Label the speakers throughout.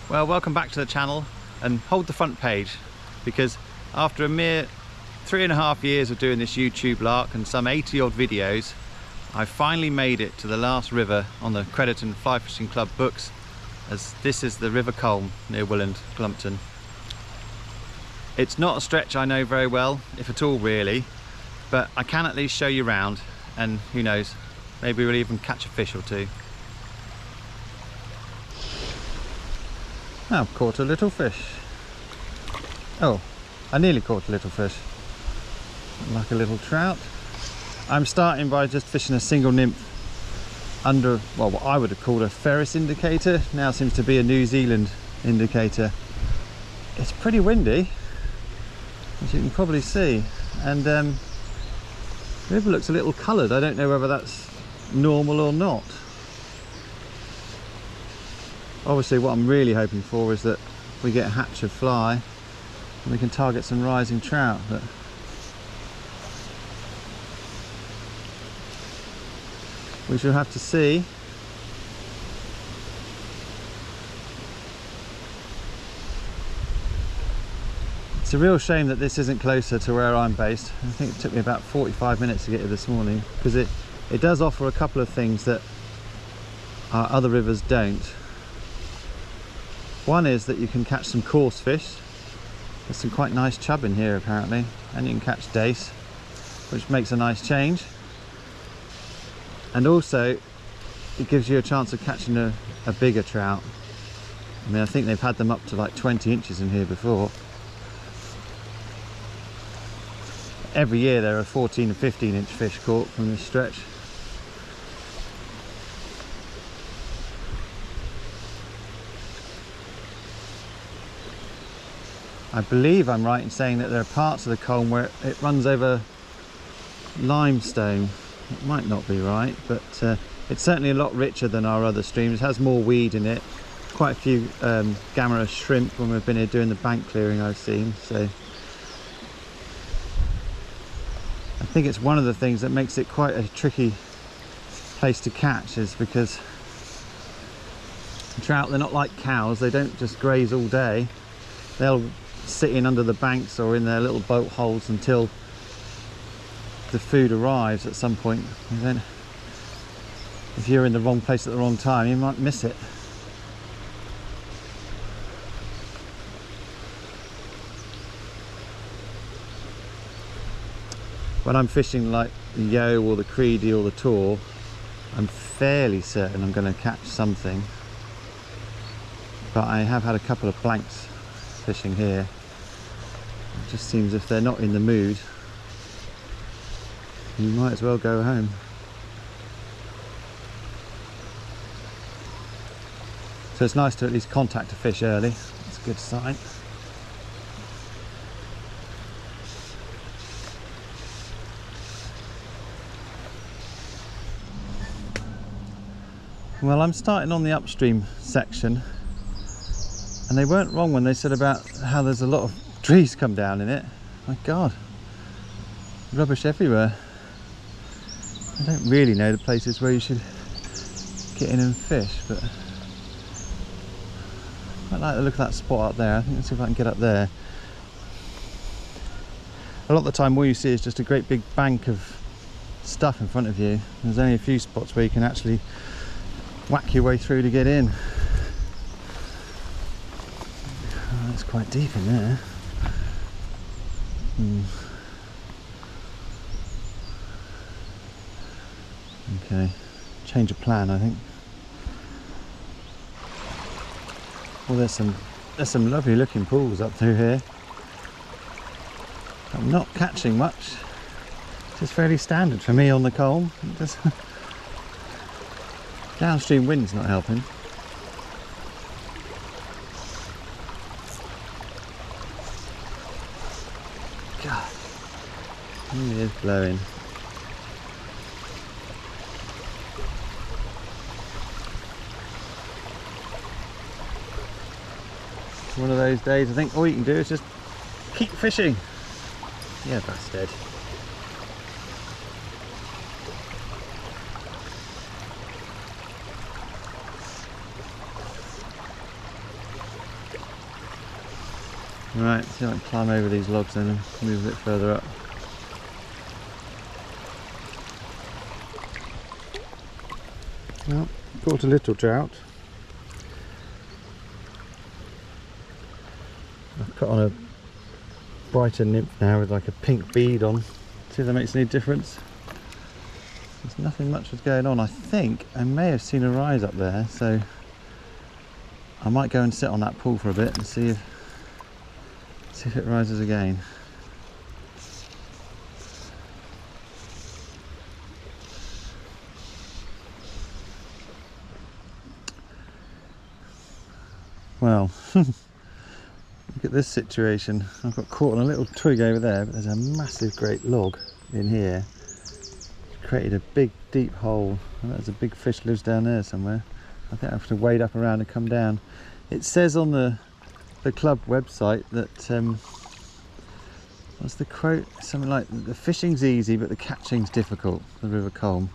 Speaker 1: Well, welcome back to the channel, and hold the front page, because after a mere 3.5 years of doing this YouTube lark and some 80 odd videos, I finally made it to the last river on the Crediton Fly Fishing Club books, as this is the River Culm near Willand, Clumpton. It's not a stretch I know very well, if at all really, but I can at least show you round, and who knows, maybe we'll even catch a fish or two. I've caught a little fish. Oh, I nearly caught a little fish. Like a little trout. I'm starting by just fishing a single nymph under, well, what I would have called a Ferris indicator. Now seems to be a New Zealand indicator. It's pretty windy, as you can probably see, and the river looks a little coloured. I don't know whether that's normal or not. Obviously what I'm really hoping for is that we get a hatch of fly and we can target some rising trout, but we shall have to see. It's a real shame that this isn't closer to where I'm based. I think it took me about 45 minutes to get here this morning, because it does offer a couple of things that our other rivers don't. One is that you can catch some coarse fish. There's some quite nice chub in here apparently, and you can catch dace, which makes a nice change. And also it gives you a chance of catching a bigger trout. I mean, I think they've had them up to like 20 inches in here before. Every year there are 14 and 15 inch fish caught from this stretch. I believe I'm right in saying that there are parts of the Culm where it runs over limestone. It might not be right, but it's certainly a lot richer than our other streams. It has more weed in it. Quite a few gammarous shrimp when we've been here doing the bank clearing, I've seen. So I think it's one of the things that makes it quite a tricky place to catch, is because trout, they're not like cows. They don't just graze all day. They'll sit in under the banks or in their little boat holes until the food arrives at some point, and then if you're in the wrong place at the wrong time, you might miss it. When I'm fishing like the yo or the creedy or the tor, I'm fairly certain I'm going to catch something, but I have had a couple of blanks fishing here. It just seems if they're not in the mood, you might as well go home. So it's nice to at least contact a fish early. That's a good sign. Well, I'm starting on the upstream section, and they weren't wrong when they said about how there's a lot of trees come down in it. My God, rubbish everywhere. I don't really know the places where you should get in and fish, but I like the look of that spot up there. I think let's see if I can get up there. A lot of the time all you see is just a great big bank of stuff in front of you. There's only a few spots where you can actually whack your way through to get in. Oh, it's quite deep in there. Okay, change of plan, I think. Well, there's some lovely looking pools up through here. I'm not catching much. It's fairly standard for me on the Culm. Downstream wind's not helping. God, it is blowing. One of those days I think all you can do is just keep fishing. Yeah, bastard. Right, see if I can climb over these logs then and move a bit further up. Well, caught a little trout. I've put on a brighter nymph now with like a pink bead on. See if that makes any difference. There's nothing much was going on. I think I may have seen a rise up there, so I might go and sit on that pool for a bit and see if it rises again. Well, look at this situation. I've got caught on a little twig over there, but there's a massive great log in here. It's created a big deep hole, and there's a big fish lives down there somewhere. I think I have to wade up around and come down. It says on the club website that what's the quote? Something like the fishing's easy but the catching's difficult, the River Culm.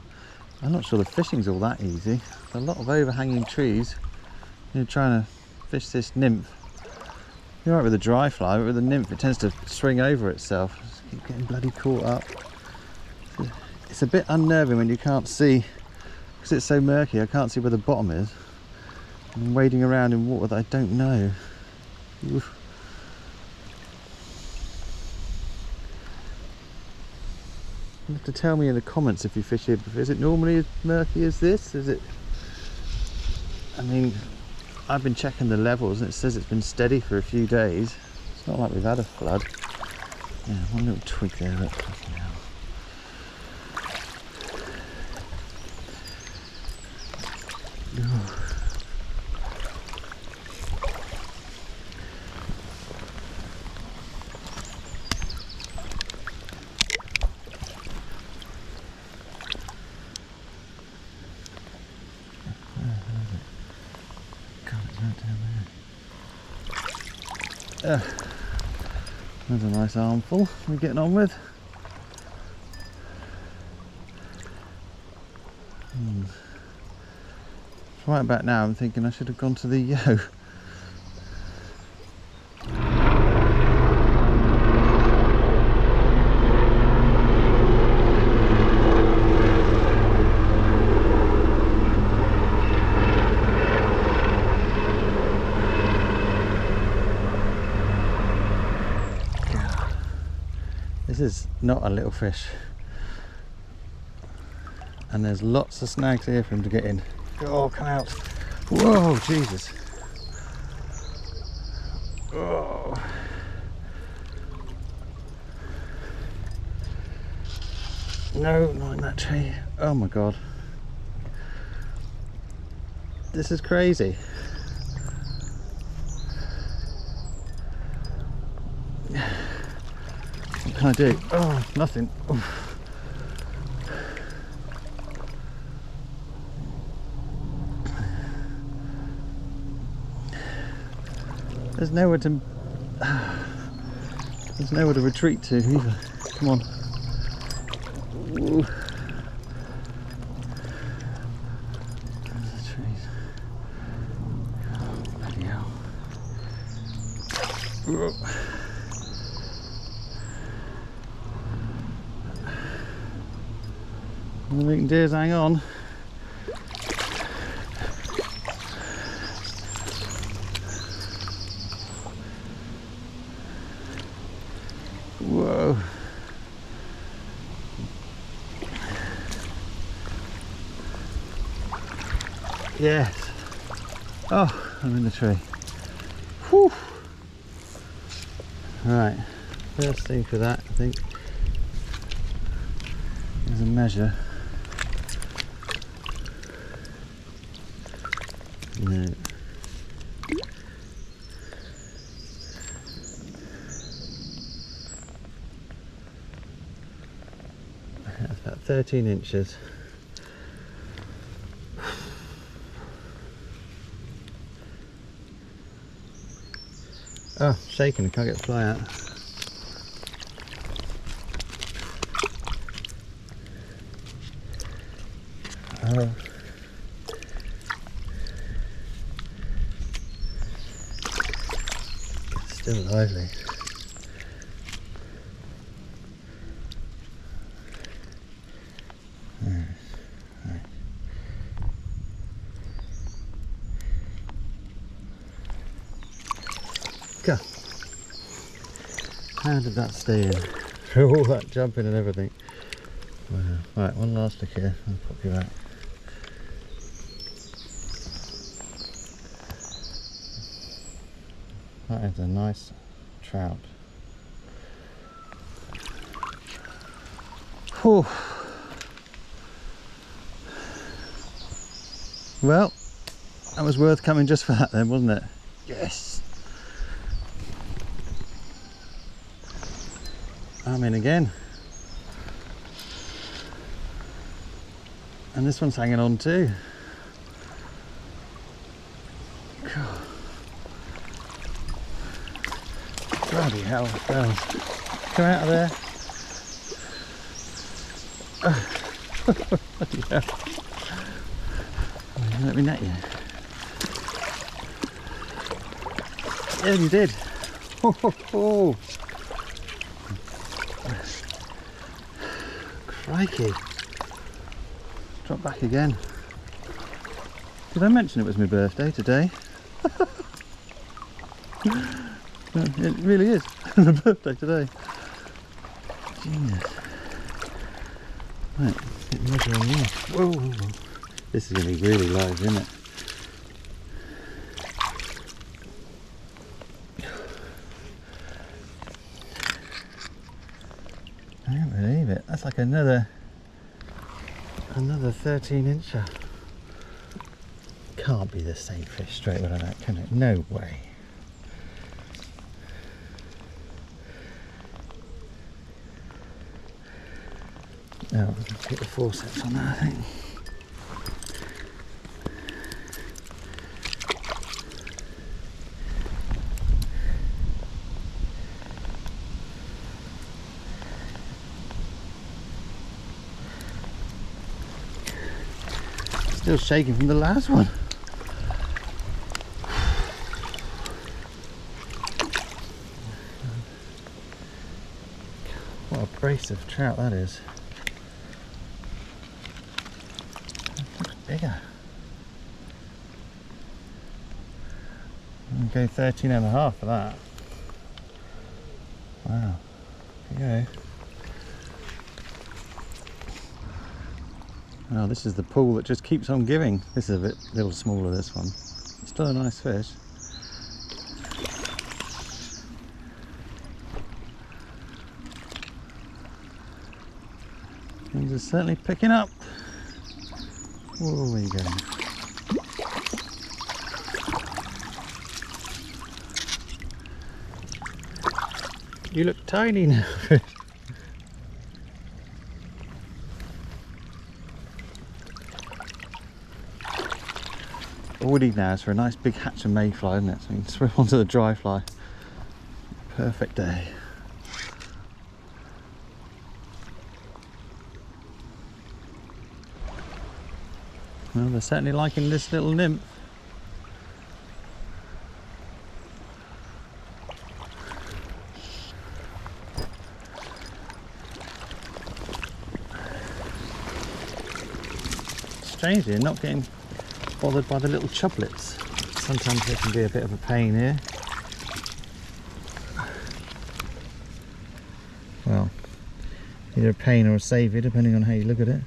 Speaker 1: I'm not sure the fishing's all that easy. There's a lot of overhanging trees. You're trying to fish this nymph. You're right with a dry fly, but with a nymph it tends to swing over itself. Just keep getting bloody caught up. It's a bit unnerving when you can't see, because it's so murky, I can't see where the bottom is. I'm wading around in water that I don't know. Oof. You have to tell me in the comments if you fish here. Is it normally as murky as this? Is it? I mean, I've been checking the levels and it says it's been steady for a few days. It's not like we've had a flood. Yeah, one little twig there. Look. There's a nice armful we're getting on with. Right about now I'm thinking I should have gone to the yo. This is not a little fish, and there's lots of snags here for him to get in. Oh, come out. Whoa, Jesus. Oh. No, not in that tree. Oh my God. This is crazy. What can I do? Oh, nothing. Oof. There's nowhere to retreat to either. Come on. Ooh. There's the trees. Oh, bloody hell. Ooh. All we can do is hang on. Whoa. Yes. Oh, I'm in the tree. Whew. Right, first thing for that, I think, is a measure. No. That's about 13 inches. Oh, shaking, I can't get the fly out. Oh. Still lively. Right. Go. How did that stay in? For all that jumping and everything. Wow. Right, one last look here. I'll pop you back. That is a nice trout. Whew. Well, that was worth coming just for that then, wasn't it? Yes! I'm in again. And this one's hanging on too. God. Bloody hell, well. Come out of there. Bloody hell. Let me net you. Yeah, you did. Ho, ho, ho. Crikey. Drop back again. Did I mention it was my birthday today? It really is my birthday today. Genius. Right, get the measure on this. Whoa, whoa, whoa. This is going to be really live, isn't it? I can't believe it. That's like another 13-incher. Can't be the same fish straight away like that, can it? No way. Now I'm going to get the forceps on that, I think. Still shaking from the last one. What a brace of trout that is. Looks bigger. I'll go 13.5 for that. Wow. There you go. Oh, this is the pool that just keeps on giving. This is a little smaller, this one. Still a nice fish. Things are certainly picking up. Whoa, where are you going? You look tiny now. All we need now is for a nice big hatch of mayfly, isn't it? So we can swim onto the dry fly. Perfect day. Well, they're certainly liking this little nymph. Strangely, not getting bothered by the little chublets. Sometimes they can be a bit of a pain here. Well, either a pain or a saviour, depending on how you look at it.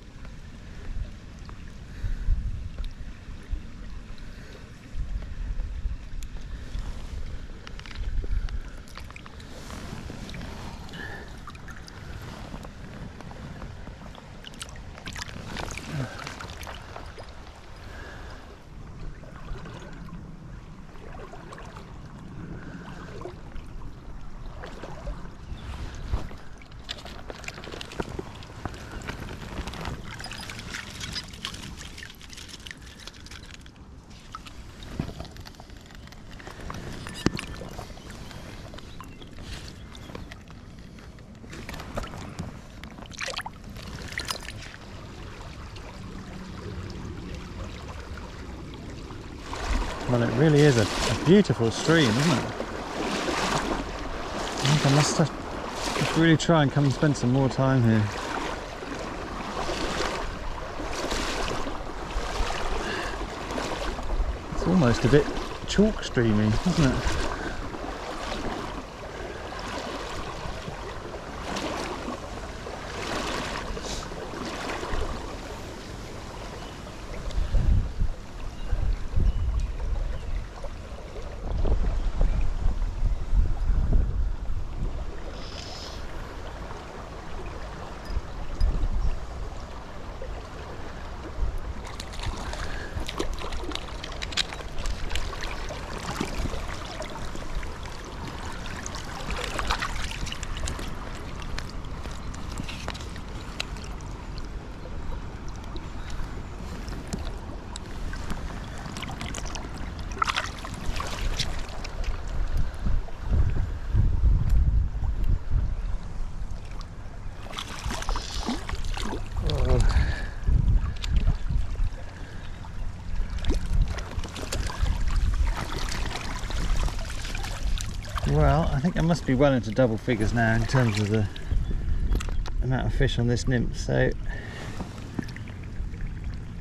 Speaker 1: Well, it really is a beautiful stream, isn't it? think I must really try and come and spend some more time here. It's almost a bit chalk streamy, isn't it? Well, I think I must be well into double figures now in terms of the amount of fish on this nymph, so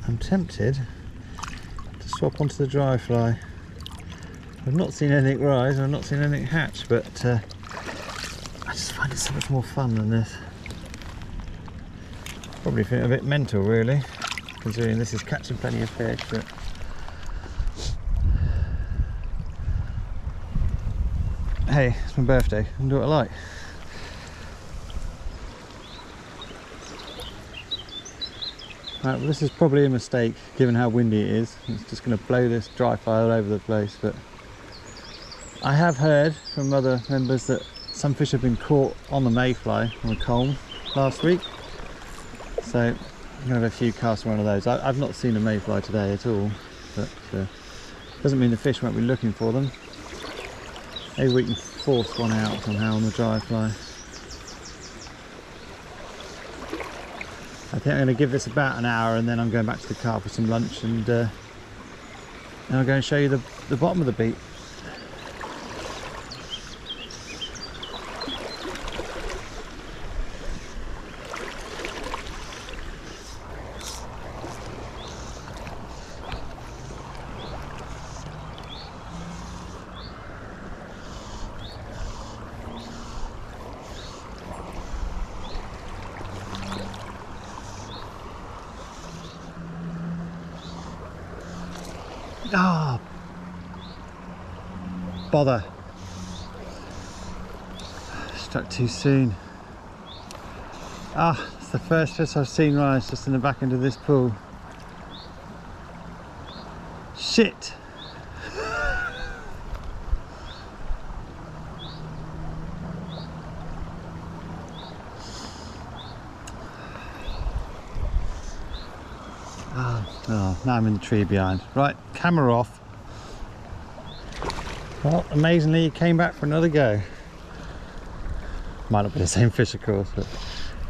Speaker 1: I'm tempted to swap onto the dry fly. I've not seen anything rise, I've not seen anything hatch, but I just find it so much more fun than this. Probably feeling a bit mental really, considering this is catching plenty of fish, but hey, it's my birthday, I can do what I like. Right, well this is probably a mistake given how windy it is. It's just going to blow this dry fly all over the place, but I have heard from other members that some fish have been caught on the mayfly on the Culm last week. So I'm going to have a few casts on one of those. I've not seen a mayfly today at all, but doesn't mean the fish won't be looking for them. Maybe we can force one out somehow on the dry fly. I think I'm going to give this about an hour and then I'm going back to the car for some lunch, and I'll go and show you the bottom of the beat. Ah, oh, bother. Struck too soon. Ah, it's the first fish I've seen rise just in the back end of this pool. Shit. Oh, now I'm in the tree behind. Right, camera off. Well, amazingly, he came back for another go. Might not be the same fish, of course, but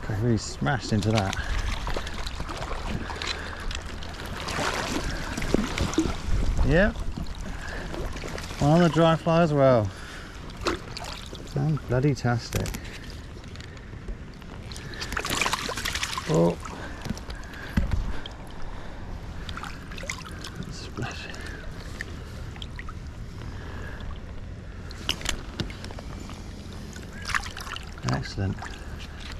Speaker 1: I really smashed into that. Yep. One on the dry fly as well. And bloody tastic. Oh. Excellent.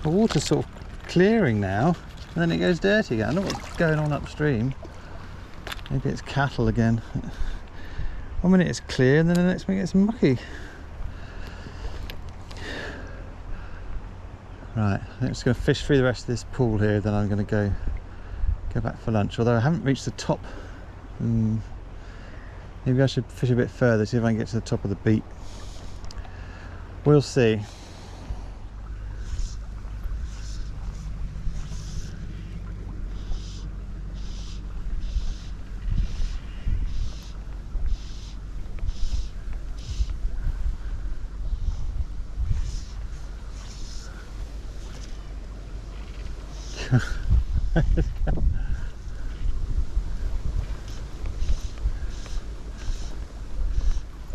Speaker 1: The water's sort of clearing now, and then it goes dirty again. I don't know what's going on upstream. Maybe it's cattle again. 1 minute it's clear, and then the next minute it's mucky. Right, I'm just going to fish through the rest of this pool here, then I'm going to go back for lunch. Although I haven't reached the top. Maybe I should fish a bit further, see if I can get to the top of the beat. We'll see.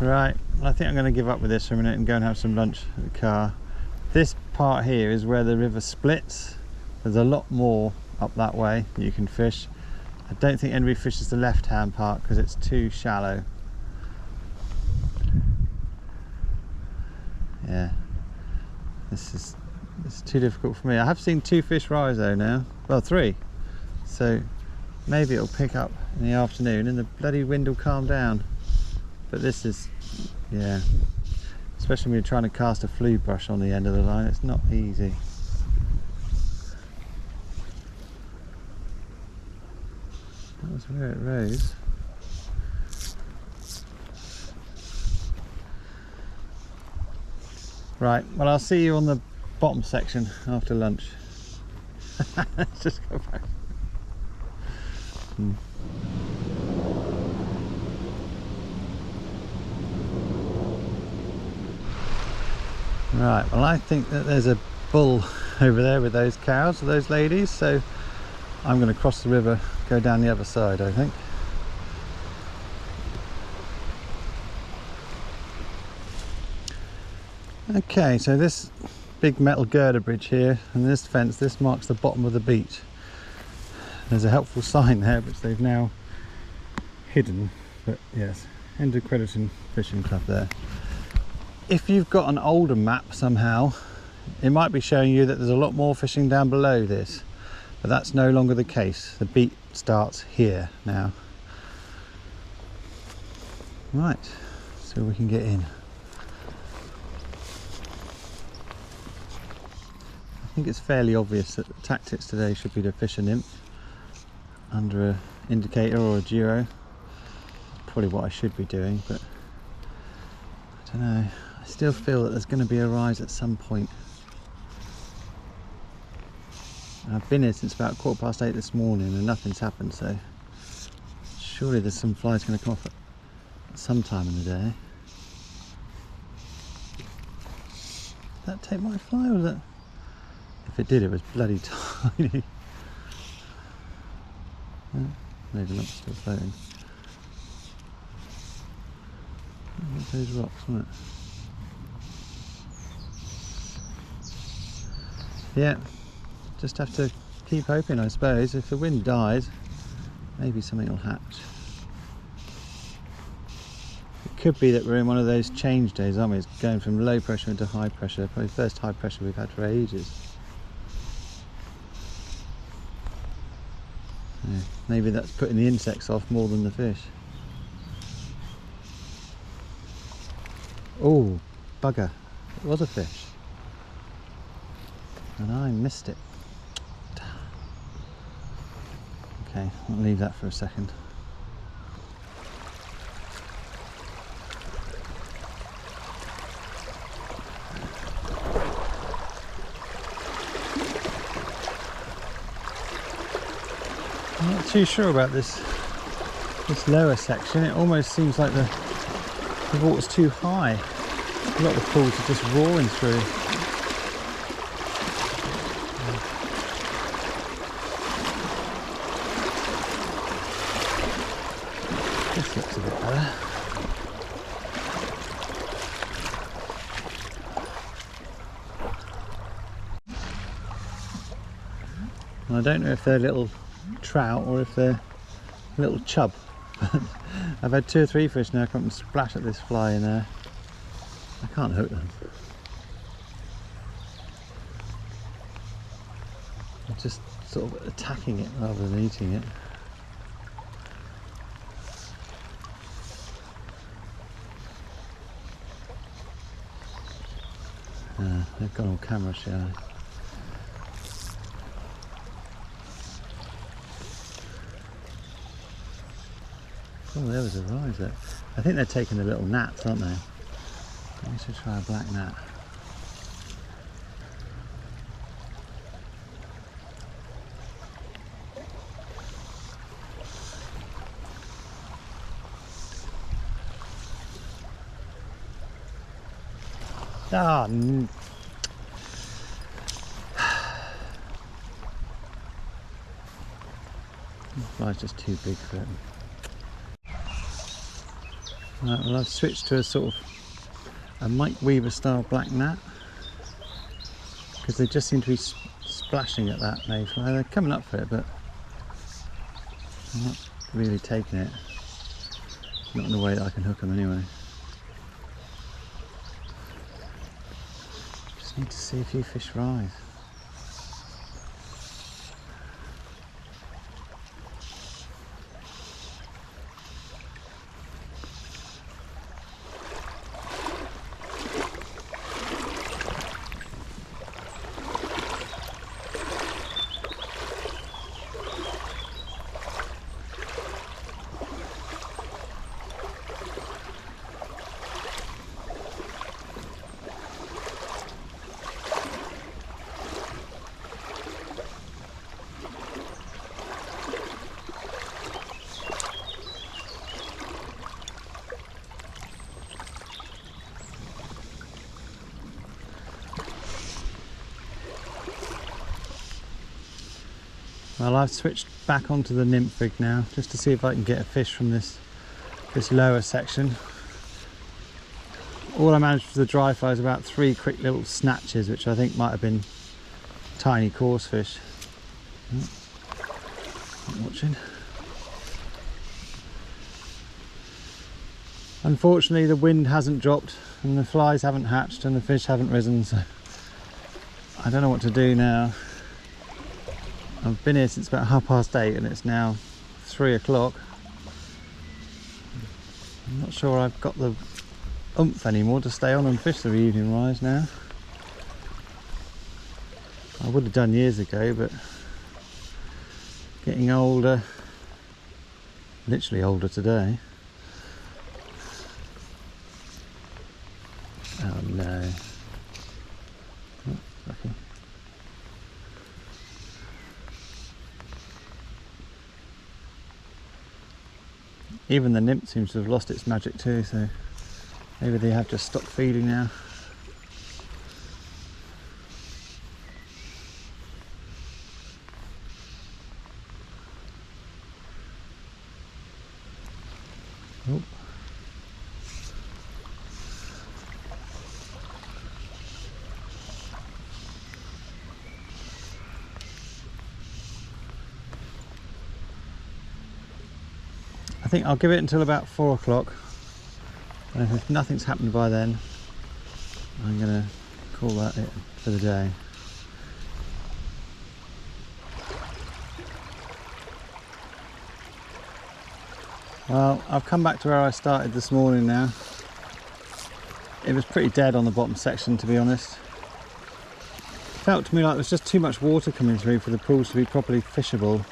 Speaker 1: Right, I think I'm going to give up with this for a minute and go and have some lunch at the car. This part here is where the river splits. There's a lot more up that way you can fish. I don't think anybody fishes the left hand part because it's too shallow. Yeah, it's too difficult for me. I have seen 2 fish rise though now, well 3, so maybe it'll pick up in the afternoon and the bloody wind will calm down. But this is, yeah, especially when you're trying to cast a flue brush on the end of the line, it's not easy. That was where it rose. Right, well I'll see you on the bottom section after lunch. Let's just go back. Right, well I think that there's a bull over there with those cows, those ladies, so I'm going to cross the river, go down the other side I think. Okay, so this big metal girder bridge here and this fence, this marks the bottom of the beach. There's a helpful sign there which they've now hidden, but yes, Ender Crediton Fishing Club there. If you've got an older map somehow, it might be showing you that there's a lot more fishing down below this, but that's no longer the case. The beat starts here now. Right, so we can get in. I think it's fairly obvious that the tactics today should be to fish a nymph under an indicator or a giro. Probably what I should be doing, but I don't know. I still feel that there's going to be a rise at some point. I've been here since about 8:15 this morning and nothing's happened, so surely there's some flies going to come off at some time in the day. Did that take my fly or was that? If it did, it was bloody tiny. Oh, maybe not, still floating. Look at those rocks, wasn't it? Yeah, just have to keep hoping I suppose. If the wind dies, maybe something will hatch. It could be that we're in one of those change days, aren't we? It's going from low pressure into high pressure, probably the first high pressure we've had for ages. Yeah, maybe that's putting the insects off more than the fish. Oh, bugger, it was a fish and I missed it. Okay, I'll leave that for a second. I'm not too sure about this lower section. It almost seems like the water's too high. A lot of the pools are just roaring through. This looks a bit better. And I don't know if they're little trout or if they're little chub. I've had 2 or 3 fish now come and splash at this fly in there. I can't hook them. I'm just sort of attacking it rather than eating it. They've gone all camera shy. Oh, there was a rise there. I think they're taking the little gnats, aren't they? Let me just try a black gnat. Ah, the fly's just too big for it. Right, well I've switched to a sort of a Mike Weaver style black gnat, because they just seem to be splashing at that mayfly. They're coming up for it, but I'm not really taking it. Not in a way that I can hook them anyway. Just need to see a few fish rise. Well, I've switched back onto the nymph rig now, just to see if I can get a fish from this lower section. All I managed with the dry fly is about 3 quick little snatches, which I think might have been tiny coarse fish. Not watching. Unfortunately, the wind hasn't dropped and the flies haven't hatched and the fish haven't risen, so I don't know what to do now. I've been here since about 8:30 and it's now 3 o'clock. I'm not sure I've got the oomph anymore to stay on and fish the evening rise now. I would have done years ago, but getting older, literally older today. Oh no. Oh, lucky. Even the nymph seems to have lost its magic too, so maybe they have just stopped feeding now. Oh. I think I'll give it until about 4 o'clock, and if nothing's happened by then, I'm going to call that it for the day. Well, I've come back to where I started this morning now. It was pretty dead on the bottom section, to be honest. It felt to me like there was just too much water coming through for the pools to be properly fishable.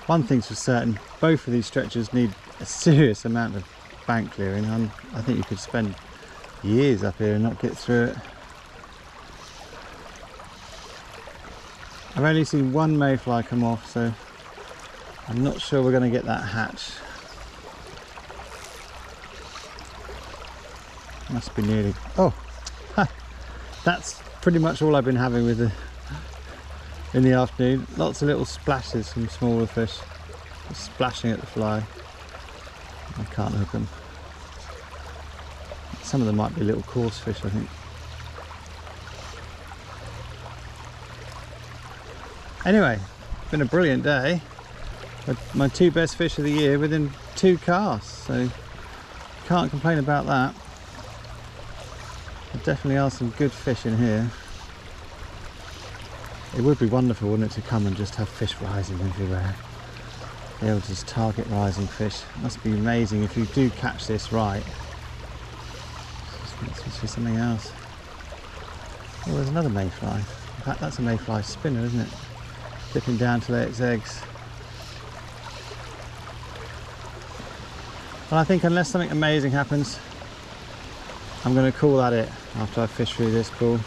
Speaker 1: One thing's for certain, both of these stretches need a serious amount of bank clearing. I think you could spend years up here and not get through it. I've only seen one mayfly come off, so I'm not sure we're going to get that hatch. Must be nearly... Oh! That's pretty much all I've been having with the in the afternoon. Lots of little splashes from smaller fish, just splashing at the fly. I can't hook them. Some of them might be little coarse fish, I think. Anyway, it's been a brilliant day. My 2 best fish of the year within 2 casts, so can't complain about that. There definitely are some good fish in here. It would be wonderful, wouldn't it, to come and just have fish rising everywhere. Be able to just target rising fish. It must be amazing if you do catch this right. Let's see something else. Oh, there's another mayfly. In fact, that's a mayfly spinner, isn't it? Dipping down to lay its eggs. Well, I think unless something amazing happens, I'm going to call that it after I fish through this pool.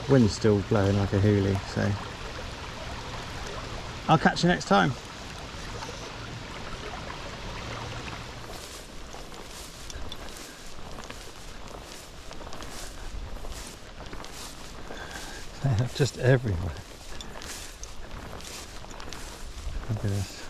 Speaker 1: Wind's still blowing like a hoolie, so I'll catch you next time. They're just everywhere. Look at this.